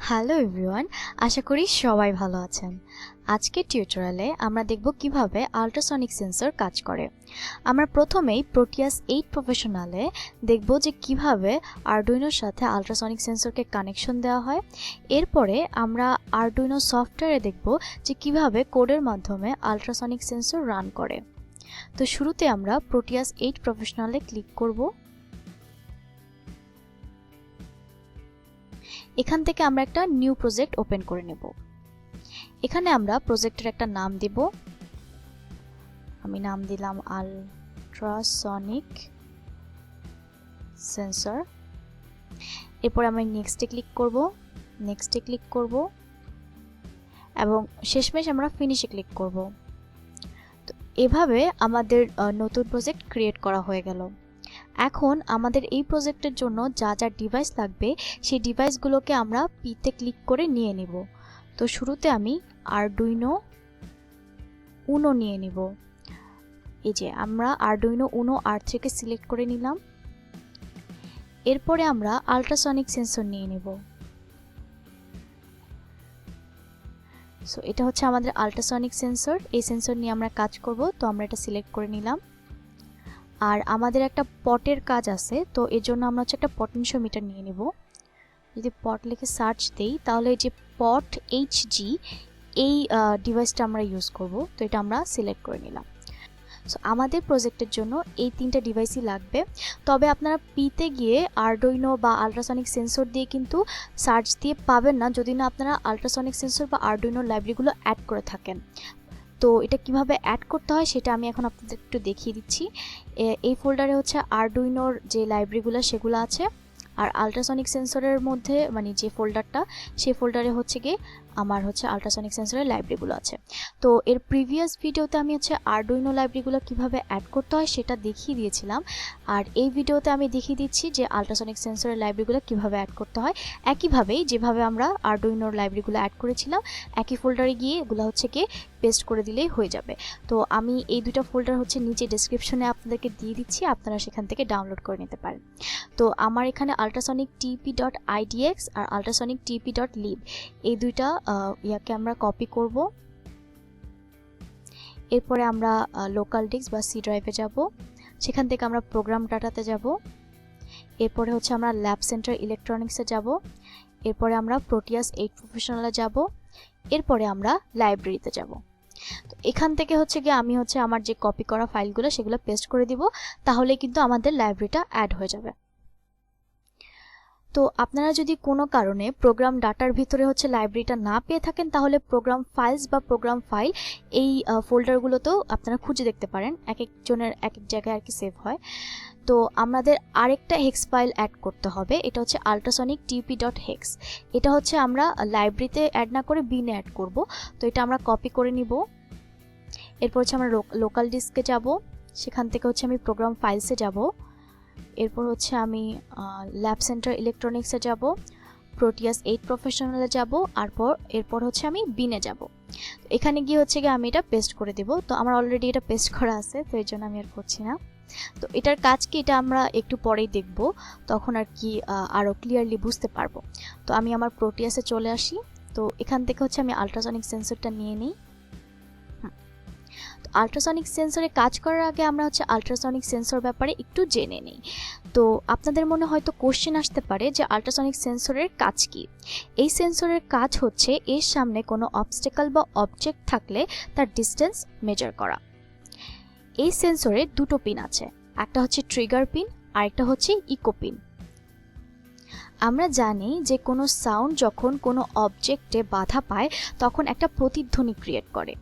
Hello everyone, আশা করি সবাই ভালো আছেন। আজকের টিউটোরিয়ালে আমরা দেখব কিভাবে আল্ট্রাসনিক সেন্সর কাজ করে। আমরা প্রথমেই প্রোটিয়াস 8 প্রফেশনালে দেখব যে কিভাবে আরডুইনোর সাথে আল্ট্রাসনিক সেন্সরকে কানেকশন দেওয়া হয়। এরপরে আমরা আরডুইনো সফটওয়্যারে দেখব যে কিভাবে কোডের মাধ্যমে আল্ট্রাসনিক সেন্সর রান করে। তো শুরুতে আমরা প্রোটিয়াস 8 প্রফেশনালে ক্লিক করব। এখান থেকে আমরা একটা নিউ প্রজেক্ট ওপেন করে নেব। এখানে আমরা প্রজেক্টের একটা নাম দেব। আমি নাম দিলাম আল্ট্রাসনিক সেন্সর। এরপর আমি নেক্সটে ক্লিক করব এবং শেষমেশ আমরা ফিনিশে ক্লিক করব। তো এভাবে আমাদের নতুন প্রজেক্ট ক্রিয়েট করা হয়ে গেল। এখন আমাদের এই প্রজেক্টের জন্য যা যা ডিভাইস লাগবে সেই ডিভাইসগুলোকে আমরা পিতে ক্লিক করে নিয়ে নিব। তো শুরুতে আমি আরডুইনো উনো নিয়ে নিব। এই যে আমরা আরডুইনো উনো R3 কে সিলেক্ট করে নিলাম। এরপরে আমরা আল্ট্রাসনিক সেন্সর নিয়ে নিব। সো এটা হচ্ছে আমাদের আল্ট্রাসনিক সেন্সর। এই সেন্সর নিয়ে আমরা কাজ করব, তো আমরা এটা সিলেক্ট করে নিলাম। আর আমাদের একটা পটের কাজ আছে, তো এর জন্য আমরা হচ্ছে একটা পটেনশিওমিটার নিয়ে নিব। যদি পট লিখে সার্চ দেই তাহলে এই যে পট HG এই ডিভাইসটা আমরা ইউজ করব, তো এটা আমরা সিলেক্ট করে নিলাম। সো আমাদের প্রজেক্টের জন্য এই তিনটা ডিভাইসই লাগবে। তবে আপনারা পিতে গিয়ে আরডুইনো বা আল্ট্রাসনিক সেন্সর দিয়ে কিন্তু সার্চ দিয়ে পাবেন না যদি না আপনারা আল্ট্রাসনিক সেন্সর বা আরডুইনোর লাইব্রেরিগুলো অ্যাড করে থাকেন। তো এটা কিভাবে অ্যাড করতে হয় সেটা আমি এখন আপনাদের একটু দেখিয়ে দিচ্ছি। এই ফোল্ডারে হচ্ছে আরডুইনোর যে লাইব্রেরিগুলো সেগুলো আছে, আর আল্ট্রাসনিক সেন্সরের মধ্যে মানে যে ফোল্ডারটা সেই ফোল্ডারে হচ্ছে গিয়ে আমার হচ্ছে আল্ট্রাসনিক সেন্সরের লাইব্রেরিগুলো আছে। তো এর প্রিভিয়াস ভিডিওতে আমি হচ্ছে আরডুইনো লাইব্রেরিগুলো কিভাবে অ্যাড করতে হয় সেটা দেখিয়ে দিয়েছিলাম, আর এই ভিডিওতে আমি দেখিয়ে দিচ্ছি যে আল্ট্রাসনিক সেন্সরের লাইব্রেরিগুলো কিভাবে অ্যাড করতে হয়। একইভাবেই যেভাবে আমরা আরডুইনোর লাইব্রেরিগুলো অ্যাড করেছিলাম একই ফোল্ডারে গিয়ে এগুলো হচ্ছে গিয়ে পেস্ট করে দিলেই হয়ে যাবে। তো আমি এই দুটো ফোল্ডার হচ্ছে নিচে ডেসক্রিপশনে আপনাদেরকে দিয়ে দিচ্ছি, আপনারা সেখান থেকে ডাউনলোড করে নিতে পারেন। তো আমার এখানে আল্ট্রাসনিক tp.idx আর আল্ট্রাসনিক tp.lib এই দুইটা ইয়াকে আমরা কপি করব। এরপরে আমরা লোকাল ডিস্ক বা সি ড্রাইভে যাব, সেখান থেকে আমরা প্রোগ্রাম ডাটাতে যাব। এরপরে হচ্ছে আমরা ল্যাব সেন্টার ইলেকট্রনিক্সে যাব। এরপরে আমরা প্রোটিয়াস 8 প্রফেশনালে যাব। এরপরে আমরা লাইব্রেরিতে যাব। তো এখান থেকে হচ্ছে গিয়ে আমি হচ্ছে আমার যে কপি করা ফাইলগুলো সেগুলো পেস্ট করে দিব, তাহলে কিন্তু আমাদের লাইব্রেরিটা অ্যাড হয়ে যাবে। তো আপনারা যদি কোনো কারণে প্রোগ্রাম ডাটার ভিতরে হচ্ছে লাইব্রেরিটা না পেয়ে থাকেন তাহলে প্রোগ্রাম ফাইলস বা প্রোগ্রাম ফাইল এই ফোল্ডারগুলোতেও আপনারা খুঁজে দেখতে পারেন, এক একজনের এক এক জায়গায় আর কি সেভ হয়। তো আমাদের আরেকটা হেক্স ফাইল অ্যাড করতে হবে, এটা হচ্ছে আল্ট্রাসনিক tp.hex। এটা হচ্ছে আমরা লাইব্রেরিতে অ্যাড না করে বিনে অ্যাড করব। তো এটা আমরা কপি করে নিব। এরপর হচ্ছে আমরা লোকাল ডিস্কে যাব, সেখান থেকে হচ্ছে আমি প্রোগ্রাম ফাইলসে যাব। এরপর হচ্ছে আমি ল্যাব সেন্টার ইলেকট্রনিক্সে যাব, প্রোটিয়াস 8 প্রফেশনালে যাব, এরপর হচ্ছে আমি বিনে যাব। এখানে গিয়ে হচ্ছে গিয়ে আমি এটা পেস্ট করে দেব। তো আমার অলরেডি এটা পেস্ট করা আছে, তো এর জন্য আমি আর করছি না। তো এটার কাজ কি এটা আমরা একটু পরেই দেখব, তখন আর কি আরও ক্লিয়ারলি বুঝতে পারবো। তো আমি আমার প্রোটিয়াসে চলে আসি। তো এখান থেকে হচ্ছে আমি আল্ট্রাসনিক সেন্সরটা নিয়ে নিই। আল্ট্রাসনিক সেন্সরে কাজ করার আগে আমরা হচ্ছে আল্ট্রাসনিক সেন্সর ব্যাপারে একটু জেনে নিই। তো আপনাদের মনে হয়তো কোশ্চেন আসতে পারে যে আল্ট্রাসনিক সেন্সরের কাজ কি। এই সেন্সরের কাজ হচ্ছে এর সামনে কোনো অবস্টেকল বা অবজেক্ট থাকলে তার ডিস্টেন্স মেজার করা। এই সেন্সরে দুটো পিন আছে, একটা হচ্ছে ট্রিগার পিন আর একটা হচ্ছে ইকো পিন। আমরা জানি যে কোনো সাউন্ড যখন কোনো অবজেক্টে বাধা পায় তখন একটা প্রতিধ্বনি ক্রিয়েট করে।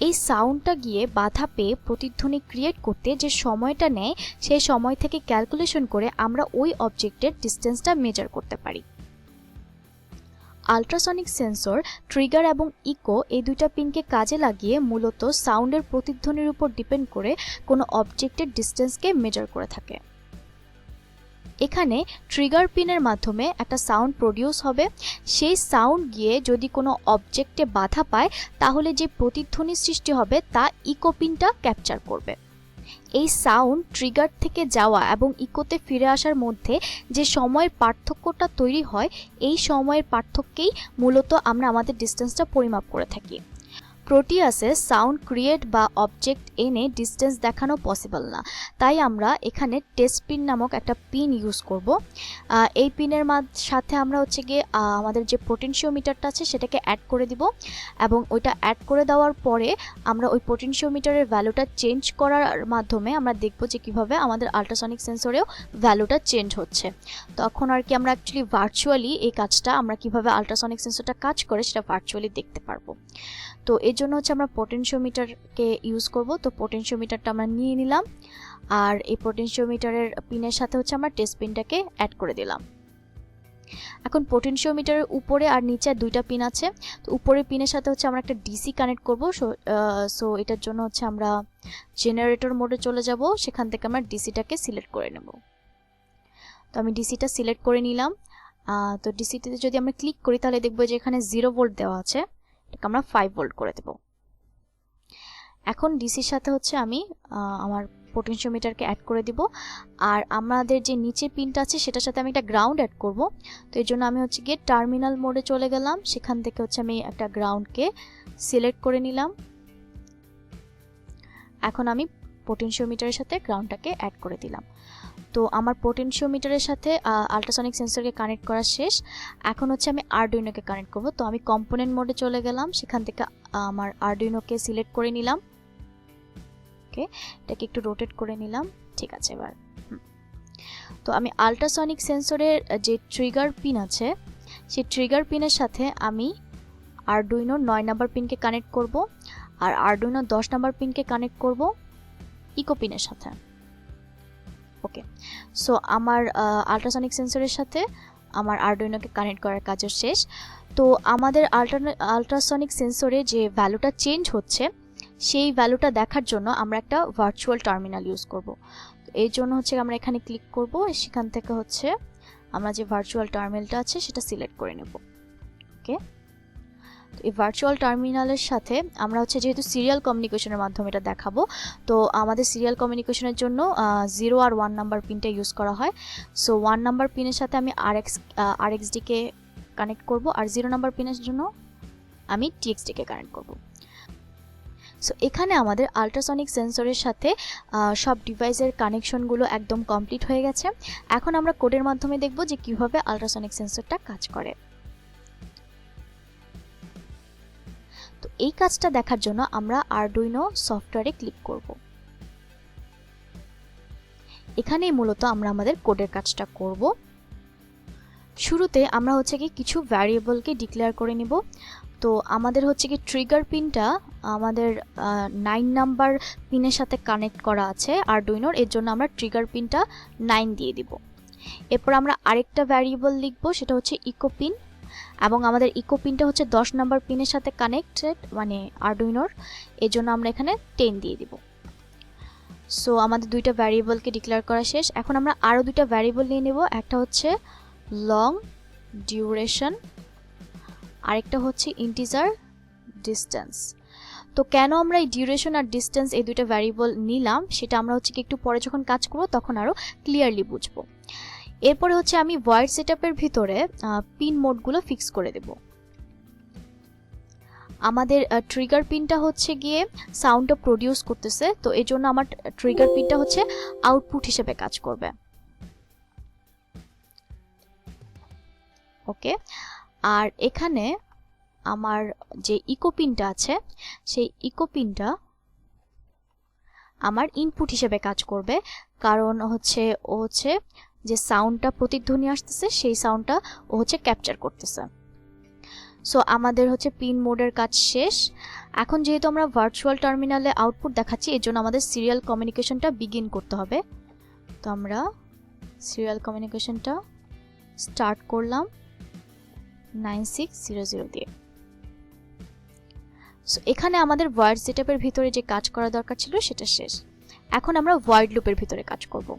এই সাউন্ডটা গিয়ে বাধা পেয়ে প্রতিধ্বনি ক্রিয়েট করতে যে সময়টা নেয় সেই সময় থেকে ক্যালকুলেশন করে আমরা ওই অবজেক্টের ডিস্টেন্সটা মেজার করতে পারি। আল্ট্রাসনিক সেন্সর ট্রিগার এবং ইকো এই দুইটা পিনকে কাজে লাগিয়ে মূলত সাউন্ডের প্রতিধ্বনির উপর ডিপেন্ড করে কোনো অবজেক্টের ডিস্টেন্সকে মেজার করে থাকে। এখানে ট্রিগার পিনের মাধ্যমে একটা সাউন্ড প্রডিউস হবে, সেই সাউন্ড গিয়ে যদি কোনো অবজেক্টে বাধা পায় তাহলে যে প্রতিধ্বনি সৃষ্টি হবে তা ইকো পিনটা ক্যাপচার করবে। এই সাউন্ড ট্রিগার থেকে যাওয়া এবং ইকোতে ফিরে আসার মধ্যে যে সময়ের পার্থক্যটা তৈরি হয়, এই সময়ের পার্থক্যেই মূলত আমরা আমাদের ডিস্টেন্সটা পরিমাপ করে থাকি। প্রোটিয়াসে সাউন্ড ক্রিয়েট বা অবজেক্ট এনে ডিস্টেন্স দেখানো পসিবল না, তাই আমরা এখানে টেস্ট পিন নামক একটা পিন ইউজ করব। এই পিনের সাথে আমরা হচ্ছে গিয়ে আমাদের যে পোটেনশিওমিটারটা আছে সেটাকে অ্যাড করে দিব, এবং ওইটা অ্যাড করে দেওয়ার পরে আমরা ওই পোটেনশিওমিটারের ভ্যালুটা চেঞ্জ করার মাধ্যমে আমরা দেখব যে কীভাবে আমাদের আল্ট্রাসনিক সেন্সরেও ভ্যালুটা চেঞ্জ হচ্ছে। তখন আর কি আমরা অ্যাকচুয়ালি ভার্চুয়ালি এই কাজটা, আমরা কীভাবে আল্ট্রাসনিক সেন্সরটা কাজ করে সেটা ভার্চুয়ালি দেখতে পারবো। তো এর জন্য হচ্ছে আমরা পোটেনশিওমিটারকে ইউজ করব। তো পোটেনশিওমিটারটা আমরা নিয়ে নিলাম, আর এই পোটেনশিওমিটারের পিনের সাথে হচ্ছে আমরা টেস্ট পিনটাকে অ্যাড করে দিলাম। এখন পোটেনশিওমিটারের উপরে আর নিচে দুইটা পিন আছে, তো উপরের পিনের সাথে হচ্ছে আমরা একটা ডিসি কানেক্ট করব। সো এটার জন্য হচ্ছে আমরা জেনারেটর মোডে চলে যাব, সেখান থেকে আমরা ডিসিটাকে সিলেক্ট করে নেব। তো আমি ডিসিটা সিলেক্ট করে নিলাম। তো ডিসিতে যদি আমরা ক্লিক করি তাহলে দেখবো যে এখানে 0 ভোল্ট দেওয়া আছে, এটাকে আমরা 5 ভোল্ট করে দেব। এখন ডিসির সাথে হচ্ছে আমি আমার পোটেনশিওমিটারকে অ্যাড করে দিব, আর আমাদের যে নিচে পিনটা আছে সেটার সাথে আমি একটা গ্রাউন্ড অ্যাড করব। তো এর জন্য আমি হচ্ছে গিয়ে টার্মিনাল মোডে চলে গেলাম, সেখান থেকে হচ্ছে আমি একটা গ্রাউন্ডকে সিলেক্ট করে নিলাম। এখন আমি পোটেনশিওমিটারের সাথে গ্রাউন্ডটাকে অ্যাড করে দিলাম। তো আমার পোটেনশিওমিটারের সাথে আল্ট্রাসনিক সেন্সরকে কানেক্ট করা শেষ। এখন হচ্ছে আমি আরডুইনোকে কানেক্ট করব। তো আমি কম্পোনেন্ট মোডে চলে গেলাম, সেখান থেকে আমার আরডুইনোকে সিলেক্ট করে নিলাম। ওকে, এটাকে একটু রোটেট করে নিলাম, ঠিক আছে। এবার তো আমি আল্ট্রাসনিক সেন্সরের যে ট্রিগার পিন আছে সেই ট্রিগার পিনের সাথে আমি আরডুইনো 9 নাম্বার পিনকে কানেক্ট করব, আর আরডুইনো 10 নাম্বার পিনকে কানেক্ট করব ইকো পিনের সাথে। ওকে, সো আমার আল্ট্রাসনিক সেন্সরের সাথে আমার আরডুইনোকে কানেক্ট করার কাজও শেষ। তো আমাদের আল্ট্রাসনিক সেন্সরে যে ভ্যালুটা চেঞ্জ হচ্ছে সেই ভ্যালুটা দেখার জন্য আমরা একটা ভার্চুয়াল টার্মিনাল ইউজ করব। তো এই জন্য হচ্ছে আমরা এখানে ক্লিক করব, সেখান থেকে হচ্ছে আমরা যে ভার্চুয়াল টার্মিনালটা আছে সেটা সিলেক্ট করে নেব। ওকে, এই ভার্চুয়াল টার্মিনালের সাথে আমরা হচ্ছে যেহেতু সিরিয়াল কমিউনিকেশনের মাধ্যমে এটা দেখাবো, তো আমাদের সিরিয়াল কমিউনিকেশনের জন্য 0 আর 1 নাম্বার পিনটা ইউজ করা হয়। সো 1 নাম্বার পিনের সাথে আমি আরএক্সডিকে কানেক্ট করব, আর 0 নাম্বার পিনের জন্য আমি টিএক্সডিকে কানেক্ট করব। সো এখানে আমাদের আল্ট্রাসনিক সেন্সরের সাথে সব ডিভাইসের কানেকশনগুলো একদম কমপ্লিট হয়ে গেছে। এখন আমরা কোডের মাধ্যমে দেখব যে কিভাবে আল্ট্রাসনিক সেন্সরটা কাজ করে। তো এই কাজটা দেখার জন্য আমরা আরডুইনো সফটওয়্যারে ক্লিক করব। এখানেই মূলত আমরা আমাদের কোডের কাজটা করব। শুরুতে আমরা হচ্ছে কি কিছু ভ্যারিয়েবলকে ডিক্লেয়ার করে নিব। তো আমাদের হচ্ছে কি ট্রিগার পিনটা আমাদের 9 নাম্বার পিনের সাথে কানেক্ট করা আছে আরডুইনোর, এর জন্য আমরা ট্রিগার পিনটা 9 দিয়ে দিব। এরপর আমরা আরেকটা ভ্যারিয়েবল লিখব, সেটা হচ্ছে ইকো পিন, এবং আমাদের ইকো পিনটা হচ্ছে 10 নাম্বার পিনের সাথে কানেক্টেড মানে আরডুইনোর, এর জন্য আমরা এখানে 10 দিয়ে দিব। সো আমাদের দুইটা ভ্যারিয়েবলকে ডিক্লেয়ার করা শেষ। এখন আমরা আরও দুইটা ভ্যারিয়েবল নিয়ে নেব, একটা হচ্ছে লং ডিউরেশন, আরেকটা হচ্ছে ইন্টিজার ডিস্টেন্স। তো কেন আমরা এই ডিউরেশন আর ডিস্টেন্স এই দুইটা ভ্যারিয়েবল নিলাম সেটা আমরা হচ্ছে কি একটু পরে যখন কাজ করব তখন আরও ক্লিয়ারলি বুঝবো। এরপরে হচ্ছে আমি ভয়েড সেটআপের ভিতরে পিন মোডগুলো ফিক্স করে দেব। আমাদের ট্রিগার পিনটা হচ্ছে গিয়ে সাউন্ডটা প্রডিউস করতেছে, তো এই জন্য আমার ট্রিগার পিনটা হচ্ছে আউটপুট হিসেবে কাজ করবে। ওকে, আর এখানে আমার যে ইকো পিনটা আছে সেই ইকো পিনটা আমার ইনপুট হিসেবে কাজ করবে, কারণ হচ্ছে ও হচ্ছে যে সাউন্ডটা প্রতিধ্বনি আসতেছে সেই সাউন্ডটা ও হচ্ছে ক্যাপচার করতেছে। সো আমাদের হচ্ছে পিন মোডের কাজ শেষ। এখন যেহেতু আমরা ভার্চুয়াল টার্মিনালে আউটপুট দেখাচ্ছি এর জন্য আমাদের সিরিয়াল কমিউনিকেশনটা বিগিন করতে হবে। তো আমরা সিরিয়াল কমিউনিকেশনটা স্টার্ট করলাম 9600 দিয়ে। সো এখানে আমাদের ভয়েড সেটআপের ভিতরে যে কাজ করা দরকার ছিল সেটা শেষ। এখন আমরা ভয়েড লুপের ভিতরে কাজ করব।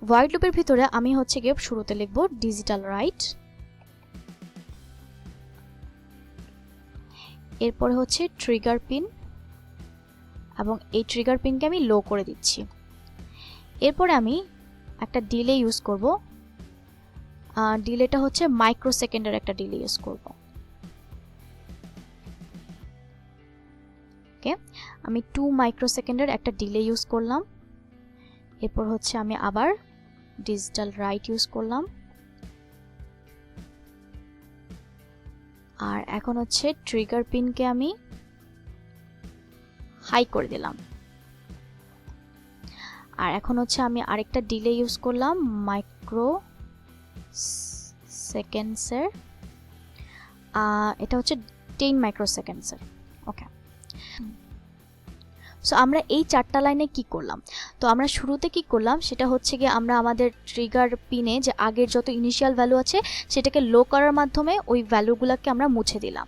ভয়েড লুপের ভিতরে আমি হচ্ছে গিয়ে শুরুতে লিখব ডিজিটাল রাইট, এরপরে হচ্ছে ট্রিগার পিন, এবং এই ট্রিগার পিনকে আমি লো করে দিচ্ছি। এরপরে আমি একটা ডিলে ইউজ করব। ডিলেটা হচ্ছে মাইক্রোসেকেন্ডের একটা ডিলে ইউজ করব। ওকে, আমি 2 মাইক্রোসেকেন্ডের একটা ডিলে ইউজ করলাম। এরপর হচ্ছে আমি আবার ডিজিটাল রাইট ইউজ করলাম। আর এখন হচ্ছে ট্রিগার পিনকে আমি হাই করে দিলাম। আর এখন হচ্ছে আমি আরেকটা ডিলে ইউজ করলাম মাইক্রো সেকেন্ডসের, এটা হচ্ছে 10 মাইক্রোসেকেন্ডসের। ওকে, সো আমরা এই 4টা লাইনে কি করলাম? তো আমরা শুরুতে কি করলাম সেটা হচ্ছে গিয়ে আমরা আমাদের ট্রিগার পিনে যে আগের যত ইনিশিয়াল ভ্যালু আছে সেটাকে লো করার মাধ্যমে ওই ভ্যালুগুলোকে আমরা মুছে দিলাম।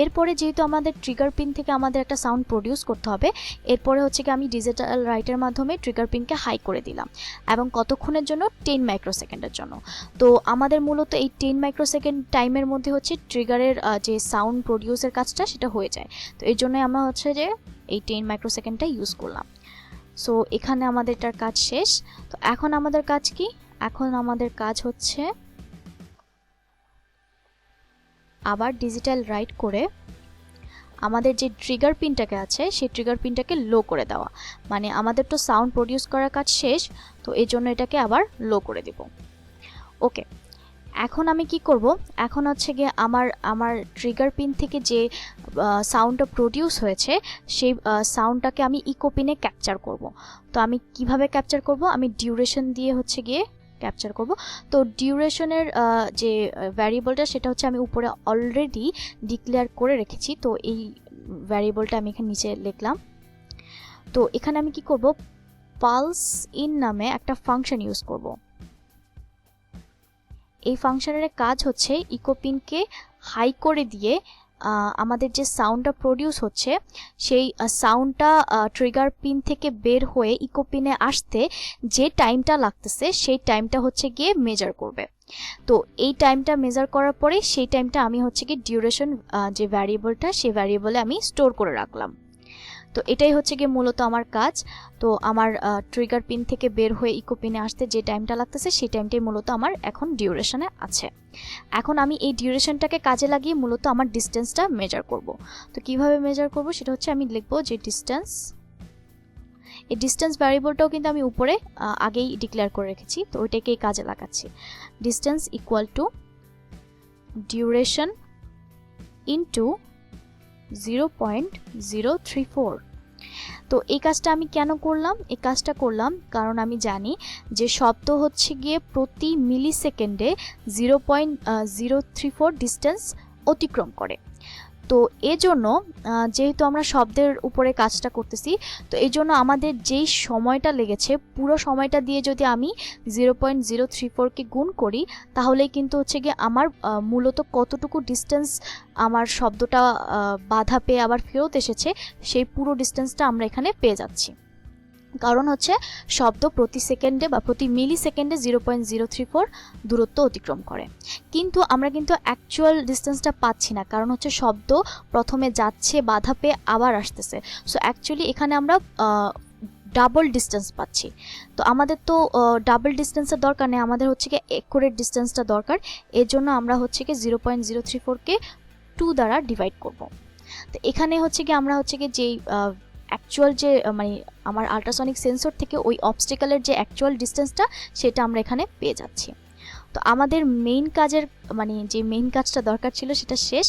এরপরে যেহেতু আমাদের ট্রিগার পিন থেকে আমাদের একটা সাউন্ড প্রডিউস করতে হবে, এরপরে হচ্ছে কি আমি ডিজিটাল রাইটের মাধ্যমে ট্রিগার পিনকে হাই করে দিলাম এবং কতক্ষণের জন্য 10 মাইক্রোসেকেন্ডের জন্য। তো আমাদের মূলত এই 10 মাইক্রোসেকেন্ড টাইমের মধ্যে হচ্ছে ট্রিগারের যে সাউন্ড প্রডিউসের কাজটা সেটা হয়ে যায়। তো এর জন্যই আমরা হচ্ছে যে এই 10 মাইক্রোসেকেন্ডটা ইউজ করলাম। সো এখানে আমাদের এটার কাজ শেষ। তো এখন আমাদের কাজ কি? এখন আমাদের কাজ হচ্ছে আবার ডিজিটাল রাইট করে আমাদের যে ট্রিগার পিনটাকে আছে সেই ট্রিগার পিনটাকে লো করে দেওয়া। মানে আমাদের তো সাউন্ড প্রডিউস করার কাজ শেষ, তো এই জন্য এটাকে আবার লো করে দেব। ওকে, এখন আমি কি করব? এখন হচ্ছে গিয়ে আমার ট্রিগার পিন থেকে যে সাউন্ডটা প্রডিউস হয়েছে সেই সাউন্ডটাকে আমি ইকো পিনে ক্যাপচার করব। তো আমি কিভাবে ক্যাপচার করব? আমি ডিউরেশন দিয়ে হচ্ছে গিয়ে ক্যাপচার করব। তো ডিউরেশনের যে ভ্যারিয়েবলটা সেটা হচ্ছে আমি উপরে অলরেডি ডিক্লেয়ার করে রেখেছি। তো এই ভ্যারিয়েবলটা আমি এখানে নিচে লিখলাম। তো এখানে আমি কি করব? পালস ইন নামে একটা ফাংশন ইউজ করব। এই ফাংশনের কাজ হচ্ছে ইকো পিনকে হাই করে দিয়ে আমাদের যে সাউন্ডটা প্রডিউস হচ্ছে সেই সাউন্ডটা ট্রিগার পিন থেকে বের হয়ে ইকো পিনে আসতে যে টাইমটা লাগতেছে সেই টাইমটা হচ্ছে গিয়ে মেজার করবে। তো এই টাইমটা মেজার করার পরে সেই টাইমটা আমি হচ্ছে গিয়ে ডিউরেশন যে ভ্যারিয়েবলটা সেই ভ্যারিয়েবলে আমি স্টোর করে রাখলাম। তো এটাই হচ্ছে গিয়ে মূলত আমার কাজ। তো আমার ট্রিগার পিন থেকে বের হয়ে ইকো পিনে আসতে যে টাইমটা লাগতেছে সেই টাইমটাই মূলত আমার এখন ডিউরেশনে আছে। এখন আমি এই ডিউরেশনটাকে কাজে লাগিয়ে মূলত আমার ডিস্টেন্সটা মেজার করব। তো কিভাবে মেজার করব সেটা হচ্ছে আমি লিখব যে ডিস্টেন্স। এই ডিস্টেন্স ভ্যারিয়েবলটাও কিন্তু আমি উপরে আগেই ডিক্লেয়ার করে রেখেছি, তো ওইটাকেই কাজে লাগাচ্ছি। Distance equal to duration into 0.034। তো এই কাজটা আমি কেন করলাম? এই কাজটা করলাম কারণ আমি জানি যে শব্দ হচ্ছে গিয়ে প্রতি মিলি সেকেন্ডে 0.034 ডিস্টেন্স অতিক্রম করে। তো এজন্য যেহেতু আমরা শব্দের উপরে কাজটা করতেছি, তো এই জন্য আমাদের যেই সময়টা লেগেছে পুরো সময়টা দিয়ে যদি আমি 0.034কে গুণ করি তাহলেই কিন্তু হচ্ছে গিয়ে আমার মূলত কতটুকু ডিস্টেন্স আমার শব্দটা বাধা পেয়ে আবার ফেরত এসেছে সেই পুরো ডিস্টেন্সটা আমরা এখানে পেয়ে যাচ্ছি। কারণ হচ্ছে শব্দ প্রতি সেকেন্ডে বা প্রতি মিলি সেকেন্ডে 0.034 দূরত্ব অতিক্রম করে, কিন্তু আমরা কিন্তু অ্যাকচুয়াল ডিস্টেন্সটা পাচ্ছি না, কারণ হচ্ছে শব্দ প্রথমে যাচ্ছে বাধা পেয়ে আবার আসতেছে। সো অ্যাকচুয়ালি এখানে আমরা ডাবল ডিস্টেন্স পাচ্ছি। তো আমাদের তো ডাবল ডিস্টেন্সের দরকার নেই, আমাদের হচ্ছে কি অ্যাকুরেট ডিস্টেন্সটা দরকার। এর জন্য আমরা হচ্ছে কি 0.034কে 2 দ্বারা ডিভাইড করব। তো এখানে হচ্ছে কি আমরা হচ্ছে কি যেই অ্যাকচুয়াল যে মানে আমার আল্ট্রাসনিক সেন্সর থেকে ওই অবস্টেকলের যে অ্যাকচুয়াল ডিস্টেন্সটা সেটা আমরা এখানে পেয়ে যাচ্ছি। তো আমাদের মেইন কাজের মানে যে মেইন কাজটা দরকার ছিল সেটা শেষ।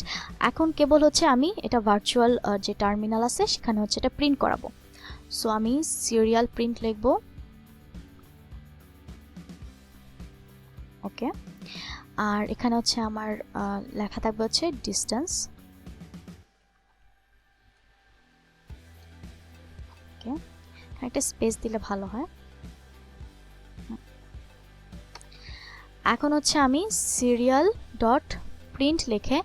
এখন কেবল হচ্ছে আমি এটা ভার্চুয়াল যে টার্মিনাল আছে সেখানে হচ্ছে এটা প্রিন্ট করাবো। সো আমি সিরিয়াল প্রিন্ট লিখব। ওকে, আর এখানে হচ্ছে আমার লেখা থাকবে হচ্ছে ডিস্টেন্স। একটা স্পেস দিলে ভালো হয়। এখন হচ্ছে আমি সিরিয়াল ডট প্রিন্ট লিখে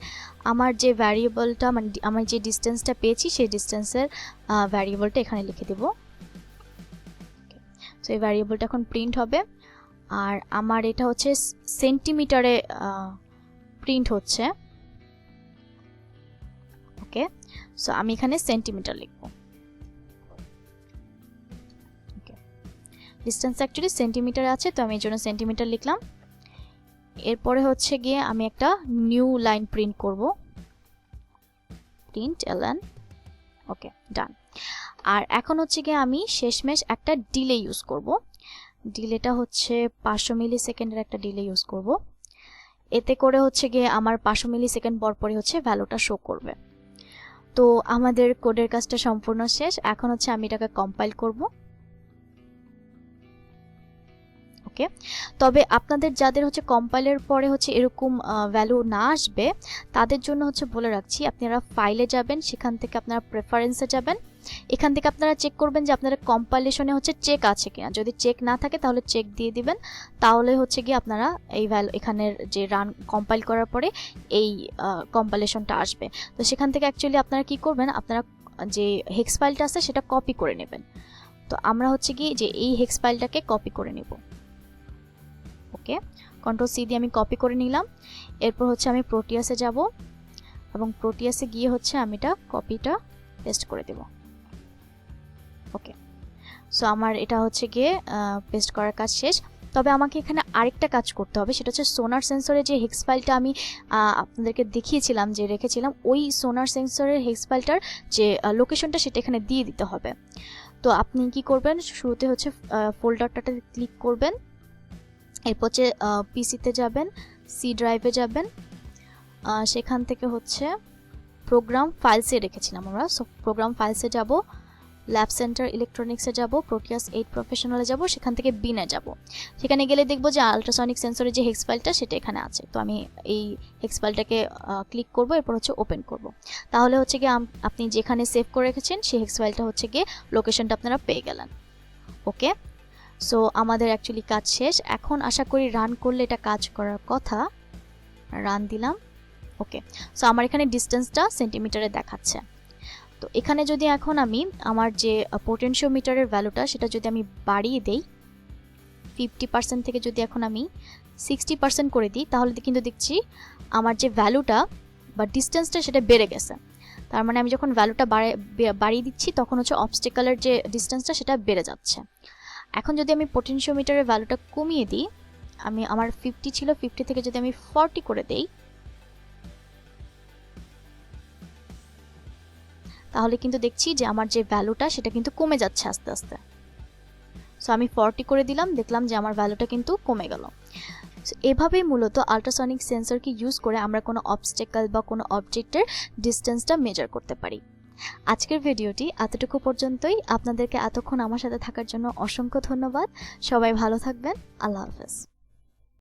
আমার যে ভ্যারিয়েবলটা মানে আমি যে ডিস্টেন্সটা পেয়েছি সেই ডিস্টেন্সের ভ্যারিয়েবলটা এখানে লিখে দেব। সো এই ভ্যারিয়েবলটা এখন প্রিন্ট হবে। আর আমার এটা হচ্ছে সেন্টিমিটারে প্রিন্ট হচ্ছে। ওকে, সো আমি এখানে সেন্টিমিটার লিখব। ডিসটেন্স অ্যাকচুয়ালি সেন্টিমিটারে আছে, তো আমি এর জন্য সেন্টিমিটার লিখলাম। এরপরে হচ্ছে গিয়ে আমি একটা নিউ লাইন প্রিন্ট করব, প্রিন্ট ln। ওকে, ডান। আর এখন হচ্ছে গিয়ে আমি শেষমেশ একটা ডিলে ইউজ করব। ডিলেটা হচ্ছে 500 মিলি সেকেন্ডের একটা ডিলে ইউজ করব। এতে করে হচ্ছে গিয়ে আমার 500 মিলি সেকেন্ড পর পরই হচ্ছে ভ্যালুটা শো করবে। তো আমাদের কোডের কাজটা সম্পূর্ণ শেষ। এখন হচ্ছে আমি এটাকে কম্পাইল করব। ওকে, তবে আপনাদের যাদের হচ্ছে কম্পাইলের পরে হচ্ছে এরকম ভ্যালু না আসবে, তাদের জন্য হচ্ছে বলে রাখছি, আপনারা ফাইলে যাবেন, সেখান থেকে আপনারা প্রেফারেন্সে যাবেন, এখান থেকে আপনারা চেক করবেন যে আপনাদের কম্পাইলেশনে হচ্ছে চেক আছে কিনা। যদি চেক না থাকে তাহলে চেক দিয়ে দিবেন, তাহলে হচ্ছে গিয়ে আপনারা এই ভ্যালু এখানের যে রান কম্পাইল করার পরে এই কম্পাইলেশনটা আসবে। তো সেখান থেকে অ্যাকচুয়ালি আপনারা কি করবেন, আপনারা যে হেক্স ফাইলটা আছে সেটা কপি করে নেবেন। তো আমরা হচ্ছে কি যে এই হেক্স ফাইলটাকে কপি করে নেব। ওকে, কন্ট্রোল সি দিয়ে আমি কপি করে নিলাম। এরপর হচ্ছে আমি প্রোটিয়াসে যাব এবং প্রোটিয়াসে গিয়ে হচ্ছে আমি এটা কপিটা পেস্ট করে দেব। ওকে, সো আমার এটা হচ্ছে গিয়ে পেস্ট করার কাজ শেষ। তবে আমাকে এখানে আরেকটা কাজ করতে হবে, সেটা হচ্ছে সোনার সেন্সরের যে হেক্স ফাইলটা আমি আপনাদেরকে দেখিয়েছিলাম যে রেখেছিলাম, ওই সোনার সেন্সরের হেক্স ফাইলটার যে লোকেশনটা সেটা এখানে দিয়ে দিতে হবে। তো আপনি কি করবেন, শুরুতে হচ্ছে ফোল্ডারটাতে ক্লিক করবেন, এরপর হচ্ছে পিসিতে যাবেন, সি ড্রাইভে যাবেন, সেখান থেকে হচ্ছে প্রোগ্রাম ফাইলসে রেখেছিলাম আমরা। সো প্রোগ্রাম ফাইলসে যাব, ল্যাব সেন্টার ইলেকট্রনিক্সে যাব, প্রোটিয়াস 8 প্রফেশনালে যাব, সেখান থেকে বিনে যাব। সেখানে গেলে দেখব যে আল্ট্রাসনিক সেন্সরের যে হেক্স ফাইলটা সেটা এখানে আছে। তো আমি এই হেক্স ফাইলটাকে ক্লিক করব, এরপর হচ্ছে ওপেন করব। তাহলে হচ্ছে গিয়ে আপনি যেখানে সেভ করে রেখেছেন সেই হেক্স ফাইলটা হচ্ছে গিয়ে লোকেশনটা আপনারা পেয়ে গেলেন। ওকে, সো আমাদের অ্যাকচুয়ালি কাজ শেষ। এখন আশা করি রান করলে এটা কাজ করার কথা। রান দিলাম। ওকে, সো আমার এখানে ডিসটেন্সটা সেন্টিমিটারে দেখাচ্ছে। তো এখানে যদি এখন আমি আমার যে পোটেনশিওমিটারের ভ্যালুটা সেটা যদি আমি বাড়িয়ে দেই 50% থেকে যদি এখন আমি 60% করে দিই, তাহলে কিন্তু দেখছি আমার যে ভ্যালুটা বা ডিসটেন্সটা সেটা বেড়ে গেছে। তার মানে আমি যখন ভ্যালুটা বাড়িয়ে দিচ্ছি তখন হচ্ছে অবস্টেকলের যে ডিসটেন্সটা সেটা বেড়ে যাচ্ছে। এখন যদি আমি পোটেনশিওমিটারের ভ্যালুটা কমিয়ে দিই, আমার 50 ছিল, 50 থেকে যদি আমি 40 করে দেই, তাহলে কিন্তু দেখছি যে আমার যে ভ্যালুটা সেটা কিন্তু কমে যাচ্ছে আস্তে আস্তে। সো আমি 40 করে দিলাম, দেখলাম যে আমার ভ্যালুটা কিন্তু কমে গেল। এভাবেই মূলত আল্ট্রাসনিক সেন্সরকে ইউজ করে আমরা কোনো অবস্টেকল বা কোনো অবজেক্টের ডিসটেন্সটা মেজার করতে পারি। আজকের ভিডিওটি এতটুকু পর্যন্তই। আপনাদেরকে এতক্ষণ আমার সাথে থাকার জন্য অসংখ্য ধন্যবাদ। সবাই ভালো থাকবেন। আল্লাহ হাফেজ।